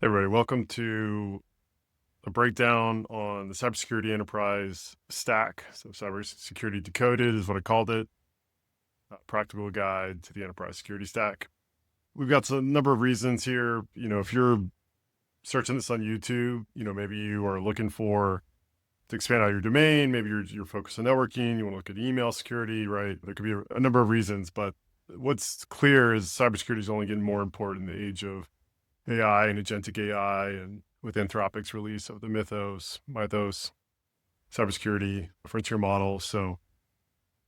Everybody, welcome to a breakdown on the cybersecurity enterprise stack. So, cybersecurity decoded is what I called it. A practical guide to the enterprise security stack. We've got a number of reasons here. If you're searching this on YouTube, maybe you are looking to expand out your domain. Maybe you're focused on networking. You want to look at email security, right? There could be a number of reasons, but what's clear is cybersecurity is only getting more important in the age of AI and agentic AI, and with Anthropic's release of the Mythos cybersecurity frontier model. So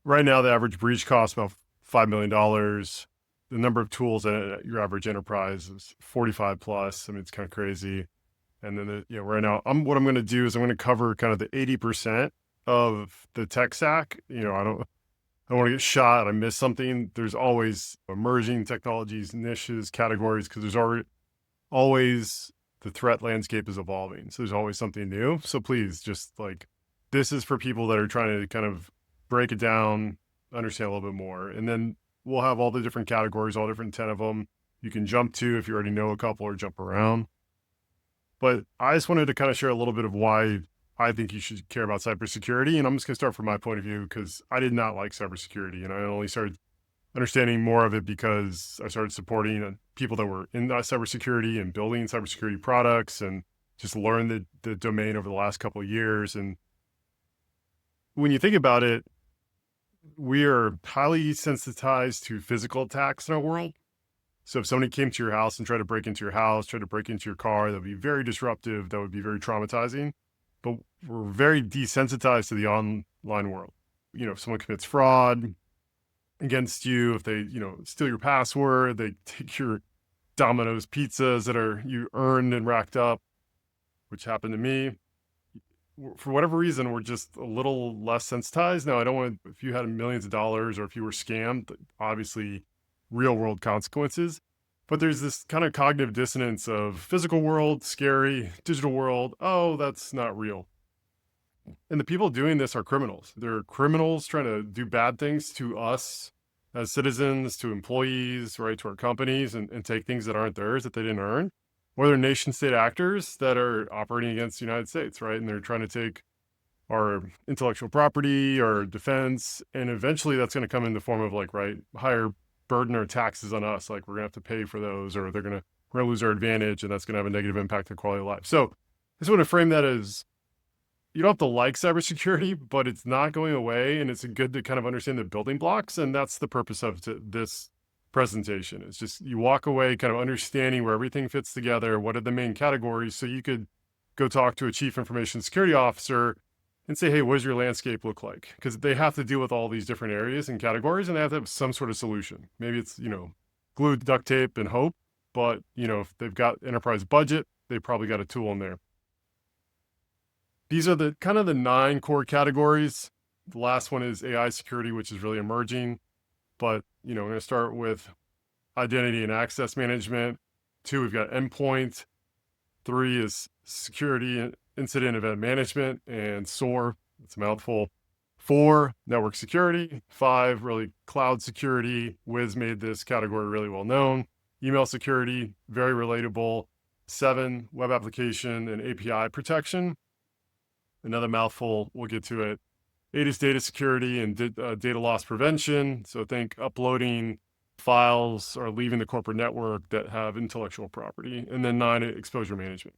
right now, the average breach costs about $5 million. The number of tools at your average enterprise is 45 plus. I mean, it's kind of crazy. And then, right now, what I'm going to do is I'm going to cover kind of the 80% of the tech stack. I don't want to get shot. I miss something. There's always emerging technologies, niches, categories, because there's always the threat landscape is evolving. So there's always something new. So please this is for people that are trying to kind of break it down, understand a little bit more. And then we'll have all the different categories, all different 10 of them you can jump to if you already know a couple or jump around. But I just wanted to kind of share a little bit of why I think you should care about cybersecurity. And I'm just going to start from my point of view because I did not like cybersecurity, and I only started understanding more of it because I started supporting people that were in cybersecurity and building cybersecurity products, and just learned the domain over the last couple of years. And when you think about it, we are highly sensitized to physical attacks in our world. So if somebody came to your house and tried to break into your house, tried to break into your car, that would be very disruptive. That would be very traumatizing. But we're very desensitized to the online world. If someone commits fraud against you, if they, steal your password, they take your Domino's pizzas that you earned and racked up, which happened to me. For whatever reason, we're just a little less sensitized. Now, I don't want if you had millions of dollars or if you were scammed, obviously real world consequences, but there's this kind of cognitive dissonance of physical world, scary, digital world. Oh, that's not real. And the people doing this are criminals. They're criminals trying to do bad things to us as citizens, to employees, right, to our companies, and take things that aren't theirs, that they didn't earn. Or they're nation state actors that are operating against the United States, right? And they're trying to take our intellectual property, our defense, and eventually that's going to come in the form of higher burden or taxes on us. Like we're going to have to pay for those, or we're going to lose our advantage, and that's going to have a negative impact on quality of life. So I just want to frame that as, you don't have to like cybersecurity, but it's not going away, and it's good to kind of understand the building blocks. And that's the purpose of this presentation. It's just you walk away kind of understanding where everything fits together, what are the main categories, so you could go talk to a chief information security officer and say, hey, what does your landscape look like? Because they have to deal with all these different areas and categories, and they have to have some sort of solution. Maybe it's, glue, duct tape, and hope, but, if they've got enterprise budget, they've probably got a tool in there. These are the kind of the 9 core categories. The last one is AI security, which is really emerging. But, I'm going to start with identity and access management. 2, we've got endpoint. 3 is security and incident event management, and SOAR. It's a mouthful. 4, network security. 5, really cloud security. Wiz made this category really well known. Email security, very relatable. 7, web application and API protection. Another mouthful, we'll get to it. 8 is data security and data loss prevention. So think uploading files or leaving the corporate network that have intellectual property. And then 9, exposure management.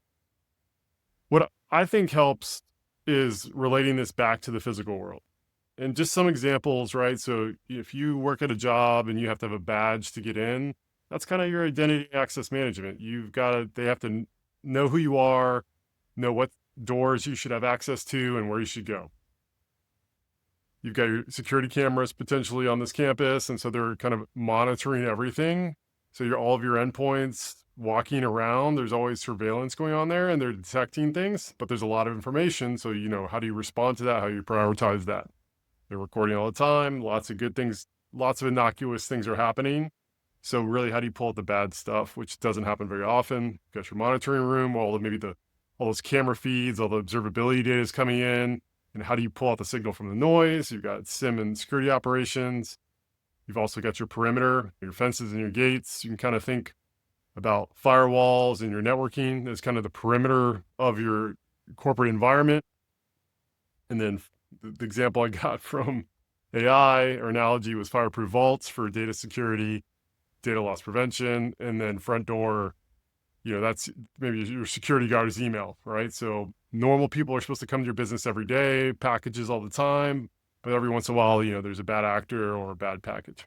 What I think helps is relating this back to the physical world. And just some examples, right? So if you work at a job and you have to have a badge to get in, that's kind of your identity access management. They have to know who you are, know what doors you should have access to, and where you should go. You've got your security cameras potentially on this campus, and so they're kind of monitoring everything. So all of your endpoints walking around, there's always surveillance going on there, and they're detecting things, but there's a lot of information. So, how do you respond to that? How do you prioritize that? They're recording all the time. Lots of good things, lots of innocuous things are happening. So really, how do you pull out the bad stuff, which doesn't happen very often? You've got your monitoring room, all those camera feeds, all the observability data is coming in. And how do you pull out the signal from the noise? You've got SIEM and security operations. You've also got your perimeter, your fences and your gates. You can kind of think about firewalls and your networking as kind of the perimeter of your corporate environment. And then the example I got from AI or Analogy was fireproof vaults for data security, data loss prevention, and then front door, that's maybe your security guard is email, right? So normal people are supposed to come to your business every day, packages all the time, but every once in a while, there's a bad actor or a bad package.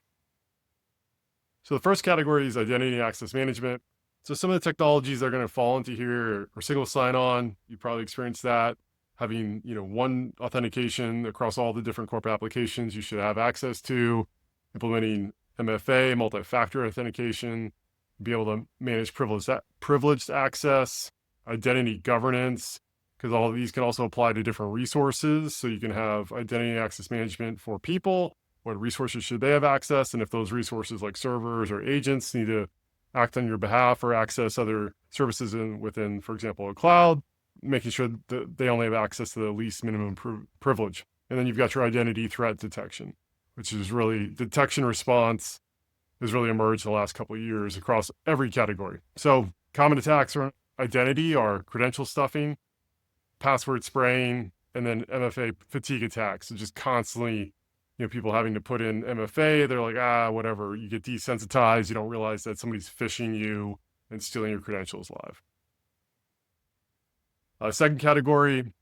So the first category is identity and access management. So some of the technologies that are going to fall into here are single sign-on. You probably experienced that. Having, one authentication across all the different corporate applications you should have access to, implementing MFA, multi-factor authentication, be able to manage privileged access, identity governance, because all of these can also apply to different resources. So you can have identity and access management for people. What resources should they have access? And if those resources like servers or agents need to act on your behalf or access other services within, for example, a cloud, making sure that they only have access to the least minimum privilege. And then you've got your identity threat detection, which is really detection response has really emerged in the last couple of years across every category. So common attacks around identity are credential stuffing, password spraying, and then MFA fatigue attacks. So just constantly, people having to put in MFA, they're like, whatever. You get desensitized. You don't realize that somebody's phishing you and stealing your credentials live. Second category,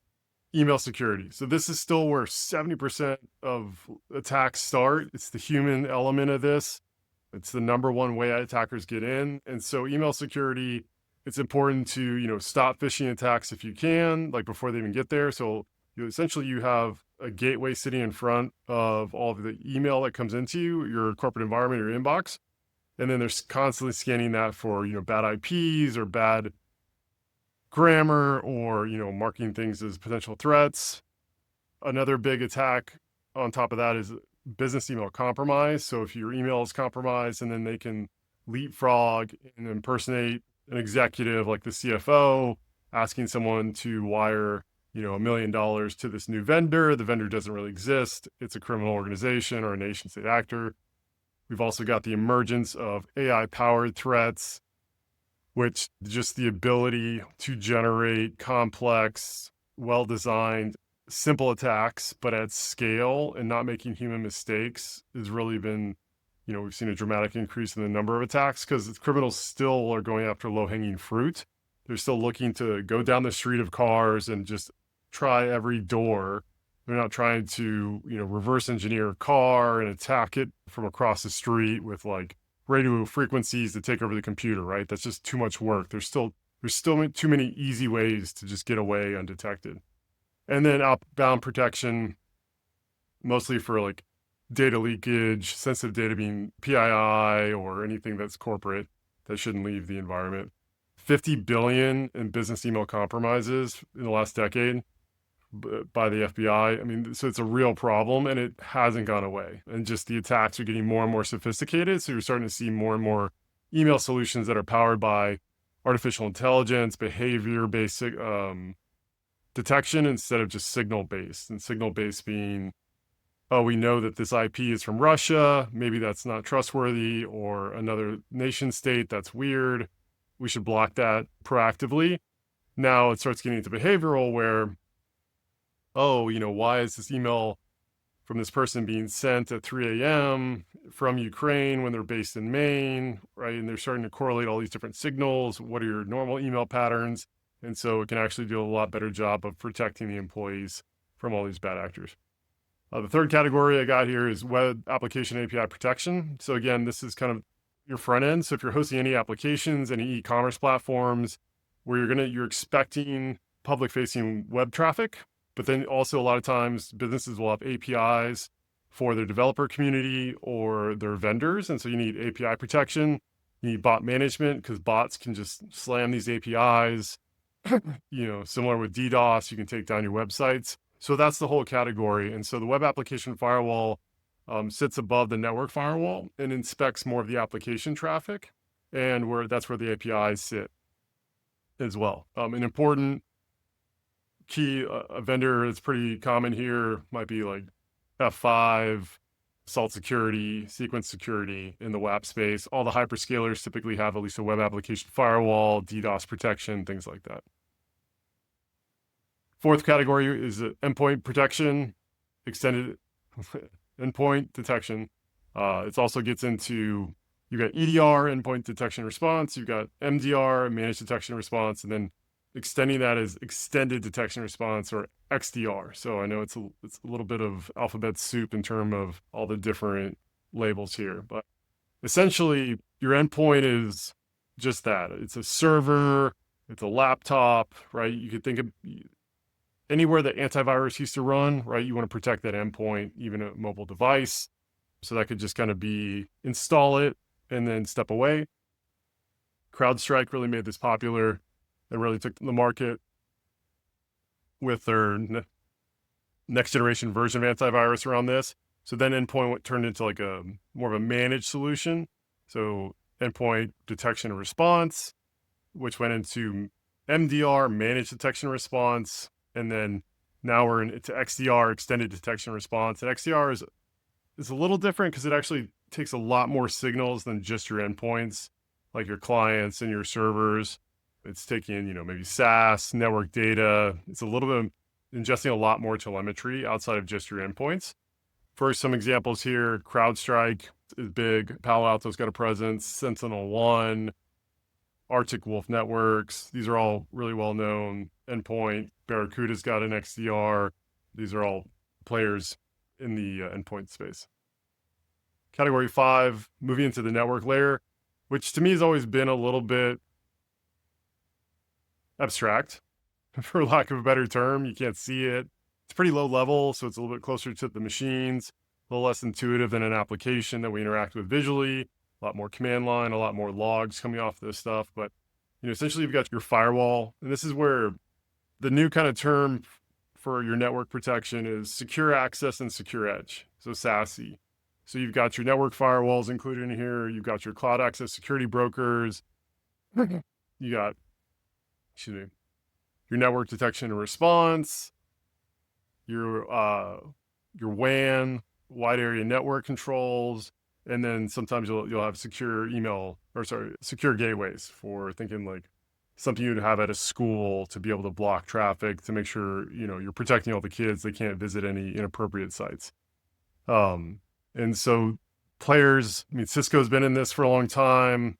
email security. So this is still where 70% of attacks start. It's the human element of this. It's the number one way attackers get in. And so email security, it's important to, stop phishing attacks if you can, like before they even get there. So essentially you have a gateway sitting in front of all of the email that comes into you, your corporate environment, your inbox. And then they're constantly scanning that for, bad IPs or bad grammar or, marking things as potential threats. Another big attack on top of that is business email compromise. So if your email is compromised and then they can leapfrog and impersonate an executive like the CFO, asking someone to wire, $1 million to this new vendor. The vendor doesn't really exist. It's a criminal organization or a nation state actor. We've also got the emergence of AI-powered threats, which just the ability to generate complex, well-designed, simple attacks, but at scale and not making human mistakes has really been, we've seen a dramatic increase in the number of attacks because criminals still are going after low-hanging fruit. They're still looking to go down the street of cars and just try every door. They're not trying to, reverse engineer a car and attack it from across the street with like radio frequencies to take over the computer, right? That's just too much work. There's still too many easy ways to just get away undetected. And then outbound protection, mostly for like data leakage, sensitive data being PII or anything that's corporate that shouldn't leave the environment. 50 billion in business email compromises in the last decade by the FBI. I mean, so it's a real problem and it hasn't gone away. And just the attacks are getting more and more sophisticated. So you're starting to see more and more email solutions that are powered by artificial intelligence, behavior-based detection instead of just signal-based. And signal-based being, we know that this IP is from Russia. Maybe that's not trustworthy, or another nation state. That's weird. We should block that proactively. Now it starts getting into behavioral where, why is this email from this person being sent at 3 a.m. from Ukraine when they're based in Maine, right? And they're starting to correlate all these different signals. What are your normal email patterns? And so it can actually do a lot better job of protecting the employees from all these bad actors. The third category I got here is web application API protection. So again, this is kind of your front end. So if you're hosting any applications, any e-commerce platforms where you're expecting public-facing web traffic, but then also a lot of times businesses will have APIs for their developer community or their vendors. And so you need API protection. You need bot management because bots can just slam these APIs. Similar with DDoS, you can take down your websites. So that's the whole category. And so the web application firewall sits above the network firewall and inspects more of the application traffic, and that's where the APIs sit as well. An important key, a vendor that's pretty common here might be like F5, salt security, sequence security in the WAP space. All the hyperscalers typically have at least a web application firewall, DDoS protection, things like that. Fourth category is endpoint protection, extended endpoint detection. It also gets into, you got EDR, endpoint detection response, you've got MDR, managed detection response, and then extending that as extended detection response, or XDR. So I know it's a little bit of alphabet soup in terms of all the different labels here, but essentially your endpoint is just that. It's a server, it's a laptop, right? You could think of anywhere that antivirus used to run, right? You want to protect that endpoint, even a mobile device. So that could just kind of be install it and then step away. CrowdStrike really made this popular. They really took the market with their next generation version of antivirus around this. So then endpoint turned into like a more of a managed solution. So endpoint detection and response, which went into MDR, managed detection and response. And then now we're into XDR, extended detection and response. And XDR is a little different because it actually takes a lot more signals than just your endpoints, like your clients and your servers. It's taking, maybe SASE, network data. It's a little bit ingesting a lot more telemetry outside of just your endpoints. For some examples here, CrowdStrike is big. Palo Alto's got a presence. SentinelOne, Arctic Wolf Networks. These are all really well known. Endpoint. Barracuda's got an XDR. These are all players in the endpoint space. Category 5, moving into the network layer, which to me has always been a little bit abstract, for lack of a better term. You can't see it. It's pretty low level, so it's a little bit closer to the machines, a little less intuitive than an application that we interact with visually, a lot more command line, a lot more logs coming off this stuff. But, essentially you've got your firewall, and this is where the new kind of term for your network protection is secure access and secure edge, so SASE. So you've got your network firewalls included in here. You've got your cloud access security brokers. You got, your network detection and response, your WAN, wide area network controls, and then sometimes you'll have secure gateways for thinking like something you'd have at a school to be able to block traffic, to make sure, you're protecting all the kids. They can't visit any inappropriate sites. And so players, Cisco's been in this for a long time.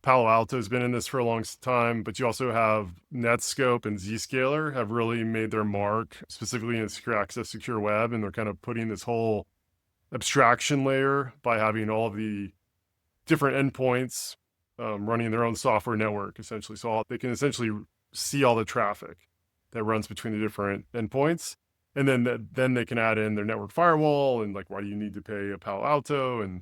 Palo Alto's been in this for a long time, but you also have Netscope and Zscaler have really made their mark, specifically in secure access, secure web, and they're kind of putting this whole abstraction layer by having all of the different endpoints running their own software network, essentially. So they can essentially see all the traffic that runs between the different endpoints. And then they can add in their network firewall and like, why do you need to pay a Palo Alto? And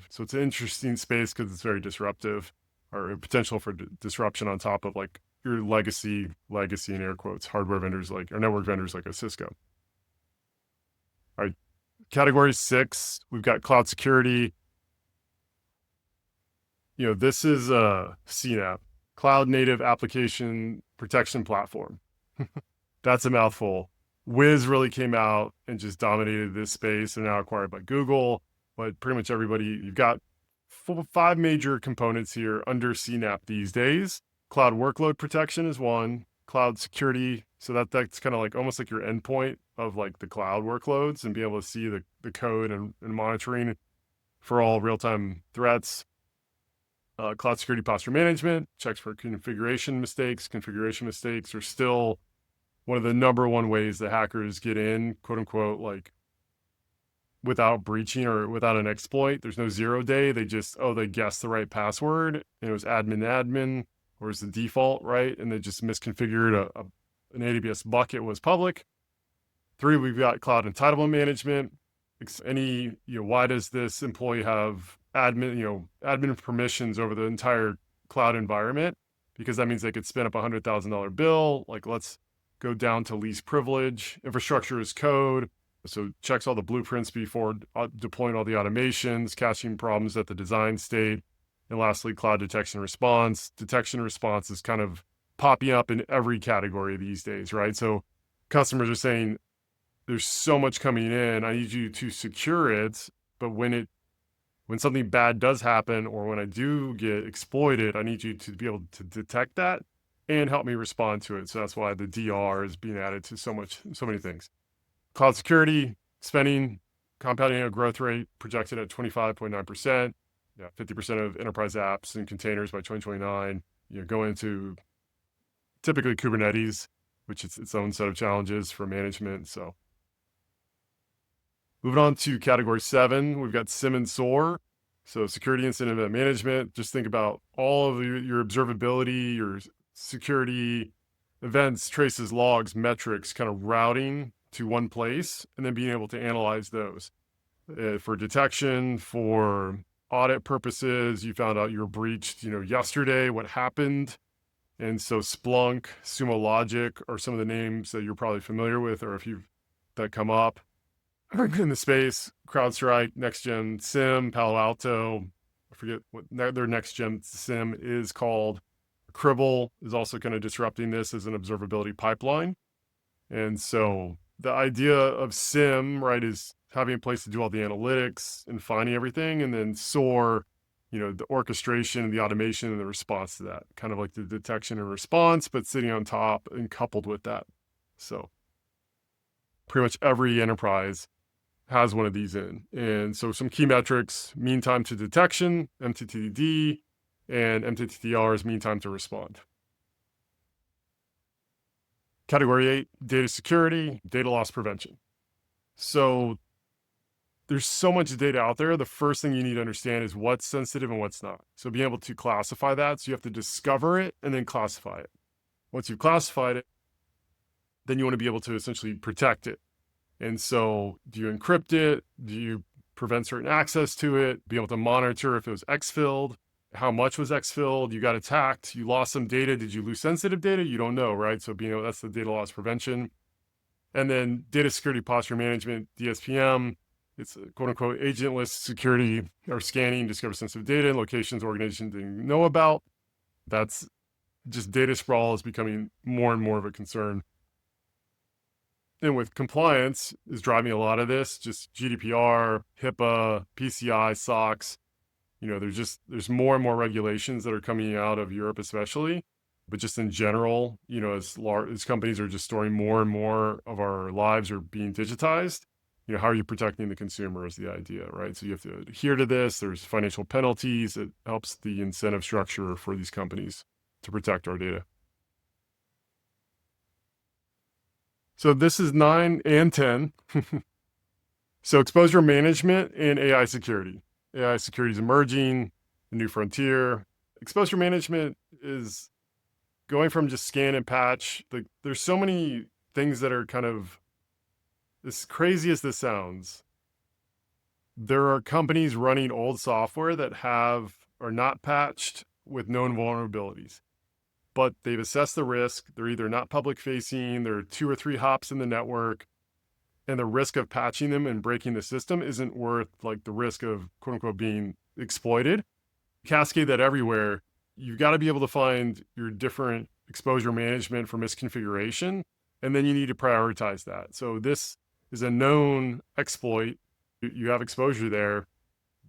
so it's an interesting space because it's very disruptive, or a potential for disruption on top of like your legacy in air quotes, hardware vendors or network vendors like a Cisco. All right, category 6, we've got cloud security. This is a CNAPP, Cloud Native Application Protection Platform. That's a mouthful. Wiz really came out and just dominated this space. They're now acquired by Google, but pretty much everybody, you've got 5 major components here under CNAPP these days. Cloud workload protection is one, cloud security. So that's kind of like almost like your endpoint of like the cloud workloads, and be able to see the code and monitoring for all real-time threats. Cloud security posture management, checks for configuration mistakes. Configuration mistakes are still one of the number one ways that hackers get in, quote unquote, like without breaching or without an exploit. There's no 0 day. They just, they guessed the right password and it was admin, or it's the default, right? And they just misconfigured an AWS bucket was public. 3, we've got cloud entitlement management. Why does this employee have admin permissions over the entire cloud environment? Because that means they could spin up $100,000 bill. Like, let's go down to least privilege. Infrastructure as code. So checks all the blueprints before deploying all the automations, catching problems at the design state. And lastly, cloud detection response. Detection response is kind of popping up in every category these days, right? So customers are saying, there's so much coming in. I need you to secure it. But when something bad does happen, or when I do get exploited, I need you to be able to detect that and help me respond to it. So that's why the DR is being added to so many things. Cloud security spending, compounding annual growth rate projected at 25.9%. Yeah, 50% of enterprise apps and containers by 2029. Going into typically Kubernetes, which is its own set of challenges for management. So moving on to category 7, we've got SIEM and SOAR. So security incident event management. Just think about all of your observability, your security events, traces, logs, metrics, kind of routing to one place, and then being able to analyze those for detection, for audit purposes. You found out you were breached, yesterday, what happened. And so Splunk, Sumo Logic are some of the names that you're probably familiar with, or if that come up in the space. CrowdStrike, NextGen SIEM, Palo Alto. I forget what their NextGen SIEM is called. Cribble is also kind of disrupting this as an observability pipeline. And so the idea of SIEM, right, is having a place to do all the analytics and finding everything. And then SOAR, the orchestration and the automation and the response to that, kind of like the detection and response, but sitting on top and coupled with that. So pretty much every enterprise has one of these in. And so some key metrics: mean time to detection, MTTD, and MTTR is mean time to respond. Category 8, data security, data loss prevention. So there's so much data out there. The first thing you need to understand is what's sensitive and what's not. So being able to classify that. So you have to discover it and then classify it. Once you've classified it, then you want to be able to essentially protect it. And so do you encrypt it? Do you prevent certain access to it? Be able to monitor if it was exfilled? How much was exfilled? You got attacked. You lost some data. Did you lose sensitive data? You don't know, right? So that's the data loss prevention. And then data security posture management, DSPM. It's quote unquote agentless security, or scanning, discover sensitive data in locations organizations didn't know about. That's just data sprawl is becoming more and more of a concern. And with compliance is driving a lot of this, just GDPR, HIPAA, PCI, SOX. There's more and more regulations that are coming out of Europe, especially, but just in general, as companies are just storing more and more of our lives are being digitized. How are you protecting the consumer is the idea, right? So you have to adhere to this. There's financial penalties. It helps the incentive structure for these companies to protect our data. So this is 9 and 10. So exposure management and AI security. AI security is emerging, a new frontier. Exposure management is going from just scan and patch. There's so many things that are kind of, as crazy as this sounds, there are companies running old software that are not patched with known vulnerabilities, but they've assessed the risk. They're either not public facing, there are 2 or 3 hops in the network, and the risk of patching them and breaking the system isn't worth the risk of quote unquote being exploited. Cascade that everywhere. You've got to be able to find your different exposure management for misconfiguration, and then you need to prioritize that. So this is a known exploit. You have exposure there,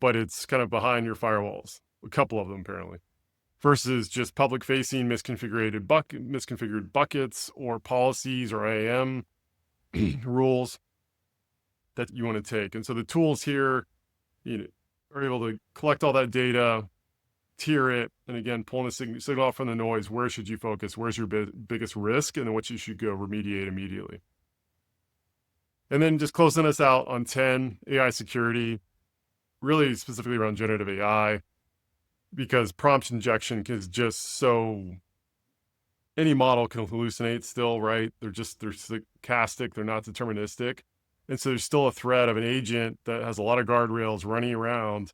but it's kind of behind your firewalls. A couple of them apparently. Versus just public facing misconfigured buckets or policies or IAM rules that you want to take. And so the tools here, are able to collect all that data, tier it, and again, pulling the signal off from the noise. Where should you focus? Where's your biggest risk? And then what you should go remediate immediately. And then just closing us out on 10, AI security, really specifically around generative AI, because prompt injection is just any model can hallucinate still, right? They're stochastic, they're not deterministic. And so there's still a threat of an agent that has a lot of guardrails running around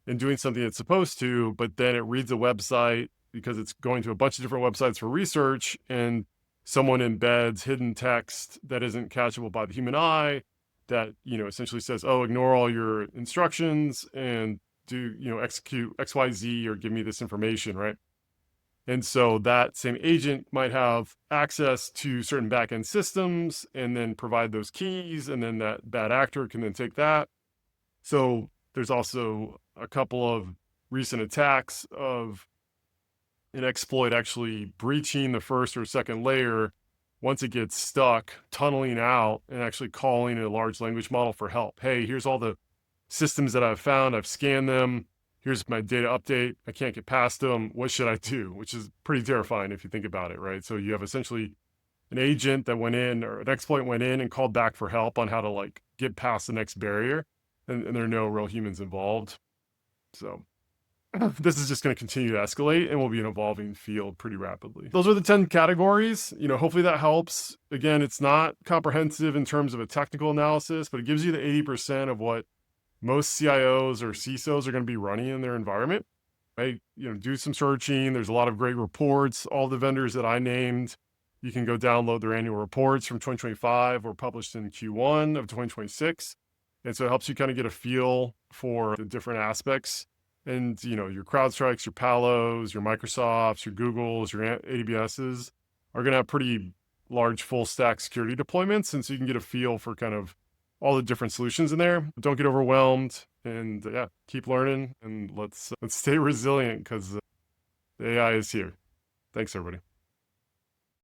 and doing something it's supposed to, but then it reads a website because it's going to a bunch of different websites for research, and someone embeds hidden text that isn't catchable by the human eye that, essentially says, oh, ignore all your instructions and do, execute XYZ or give me this information, right? And so that same agent might have access to certain backend systems and then provide those keys, and then that bad actor can then take that. So There's also a couple of recent attacks of an exploit actually breaching the first or second layer once it gets stuck, tunneling out and actually calling a large language model for help. Hey, here's all the systems that I've found. I've scanned them. Here's my data update. I can't get past them. What should I do? Which is pretty terrifying if you think about it, right? So you have essentially an agent that went in, or an exploit went in and called back for help on how to like get past the next barrier, and there are no real humans involved. So this is just going to continue to escalate and will be an evolving field pretty rapidly. Those are the 10 categories. Hopefully that helps. Again, it's not comprehensive in terms of a technical analysis, but it gives you the 80% of what most CIOs or CISOs are going to be running in their environment. Right? Do some searching. There's a lot of great reports. All the vendors that I named, you can go download their annual reports from 2025 or published in Q1 of 2026. And so it helps you kind of get a feel for the different aspects. And, your CrowdStrikes, your Palos, your Microsofts, your Googles, your AWSs are going to have pretty large full stack security deployments. And so you can get a feel for kind of all the different solutions in there. Don't get overwhelmed, and keep learning, and let's stay resilient, because the AI is here. Thanks, everybody.